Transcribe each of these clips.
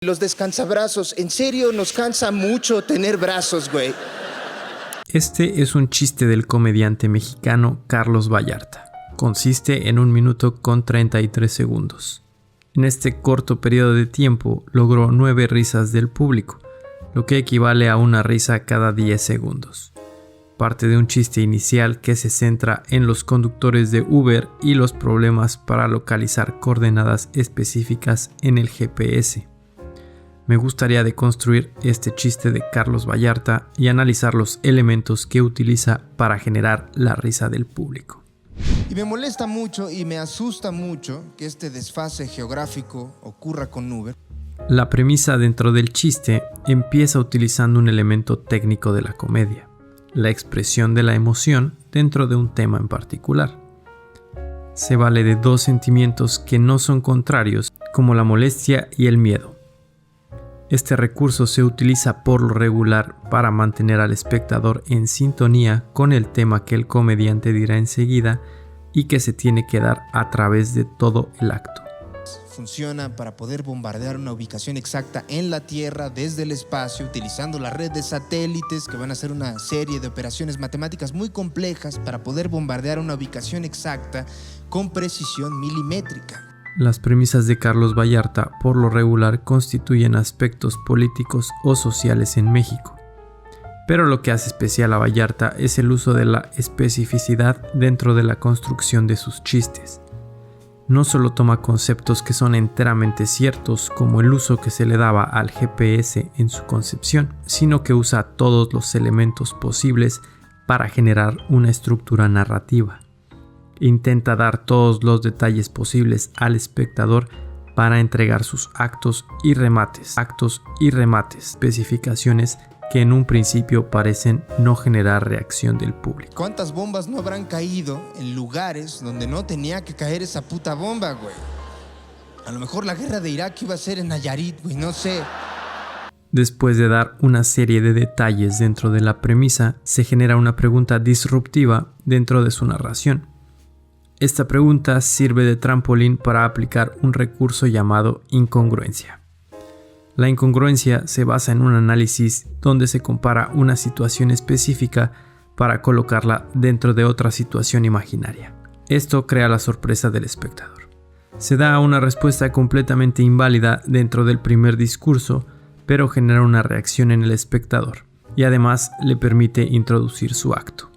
Los descansabrazos, en serio nos cansa mucho tener brazos, güey. Este es un chiste del comediante mexicano Carlos Vallarta. Consiste en 1 minuto con 33 segundos. En este corto periodo de tiempo logró 9 risas del público, lo que equivale a una risa cada 10 segundos. Parte de un chiste inicial que se centra en los conductores de Uber y los problemas para localizar coordenadas específicas en el GPS. Me gustaría deconstruir este chiste de Carlos Vallarta y analizar los elementos que utiliza para generar la risa del público. Y me molesta mucho y me asusta mucho que este desfase geográfico ocurra con Uber. La premisa dentro del chiste empieza utilizando un elemento técnico de la comedia, la expresión de la emoción dentro de un tema en particular. Se vale de 2 sentimientos que no son contrarios, como la molestia y el miedo. Este recurso se utiliza por lo regular para mantener al espectador en sintonía con el tema que el comediante dirá enseguida y que se tiene que dar a través de todo el acto. Funciona para poder bombardear una ubicación exacta en la Tierra desde el espacio, utilizando la red de satélites que van a hacer una serie de operaciones matemáticas muy complejas para poder bombardear una ubicación exacta con precisión milimétrica. Las premisas de Carlos Vallarta por lo regular constituyen aspectos políticos o sociales en México. Pero lo que hace especial a Vallarta es el uso de la especificidad dentro de la construcción de sus chistes. No solo toma conceptos que son enteramente ciertos, como el uso que se le daba al GPS en su concepción, sino que usa todos los elementos posibles para generar una estructura narrativa. Intenta dar todos los detalles posibles al espectador para entregar sus actos y remates, especificaciones que en un principio parecen no generar reacción del público. ¿Cuántas bombas no habrán caído en lugares donde no tenía que caer esa puta bomba, güey? A lo mejor la guerra de Irak iba a ser en Nayarit, güey, no sé. Después de dar una serie de detalles dentro de la premisa, se genera una pregunta disruptiva dentro de su narración. Esta pregunta sirve de trampolín para aplicar un recurso llamado incongruencia. La incongruencia se basa en un análisis donde se compara una situación específica para colocarla dentro de otra situación imaginaria. Esto crea la sorpresa del espectador. Se da una respuesta completamente inválida dentro del primer discurso, pero genera una reacción en el espectador y además le permite introducir su acto.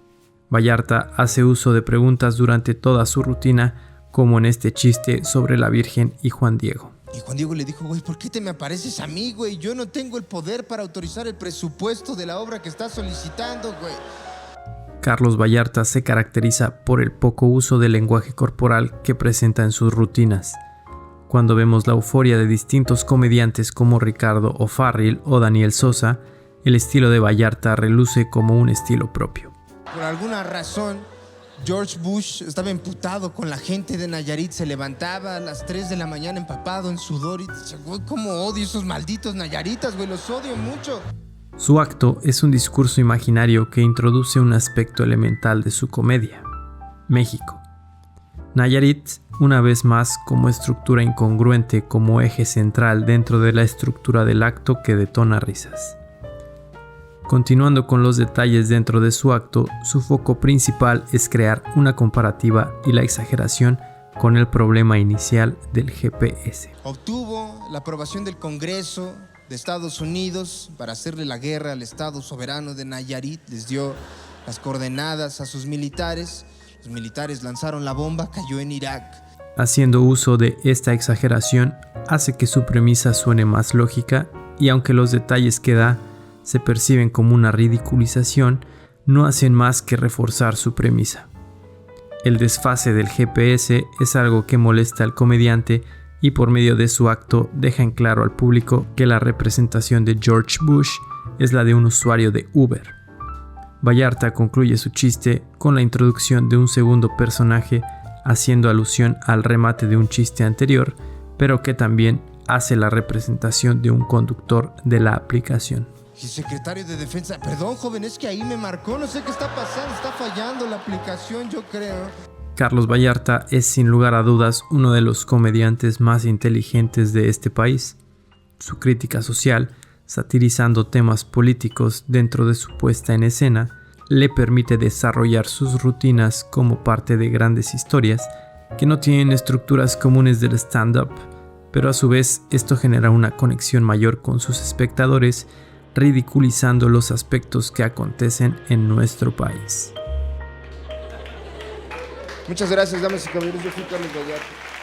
Vallarta hace uso de preguntas durante toda su rutina, como en este chiste sobre la Virgen y Juan Diego. Y Juan Diego le dijo, güey, ¿por qué te me apareces a mí, güey? Yo no tengo el poder para autorizar el presupuesto de la obra que estás solicitando, güey. Carlos Vallarta se caracteriza por el poco uso del lenguaje corporal que presenta en sus rutinas. Cuando vemos la euforia de distintos comediantes como Ricardo O'Farrill o Daniel Sosa, el estilo de Vallarta reluce como un estilo propio. Por alguna razón, George Bush estaba emputado con la gente de Nayarit. Se levantaba a las 3 de la mañana empapado en sudor y dice, güey, cómo odio esos malditos nayaritas, güey, los odio mucho. Su acto es un discurso imaginario que introduce un aspecto elemental de su comedia. México. Nayarit, una vez más, como estructura incongruente como eje central dentro de la estructura del acto que detona risas. Continuando con los detalles dentro de su acto, su foco principal es crear una comparativa y la exageración con el problema inicial del GPS. Obtuvo la aprobación del Congreso de Estados Unidos para hacerle la guerra al Estado soberano de Nayarit. Les dio las coordenadas a sus militares. Los militares lanzaron la bomba, cayó en Irak. Haciendo uso de esta exageración hace que su premisa suene más lógica y aunque los detalles que da se perciben como una ridiculización, no hacen más que reforzar su premisa. El desfase del GPS es algo que molesta al comediante y por medio de su acto deja en claro al público que la representación de George Bush es la de un usuario de Uber. Vallarta concluye su chiste con la introducción de un segundo personaje haciendo alusión al remate de un chiste anterior, pero que también hace la representación de un conductor de la aplicación. Y secretario de Defensa, perdón joven, es que ahí me marcó, no sé qué está pasando, está fallando la aplicación, yo creo. Carlos Vallarta es sin lugar a dudas uno de los comediantes más inteligentes de este país. Su crítica social, satirizando temas políticos dentro de su puesta en escena, le permite desarrollar sus rutinas como parte de grandes historias que no tienen estructuras comunes del stand-up, pero a su vez esto genera una conexión mayor con sus espectadores, ridiculizando los aspectos que acontecen en nuestro país. Muchas gracias, damas y caballeros. Yo fui Carlos Vallarta.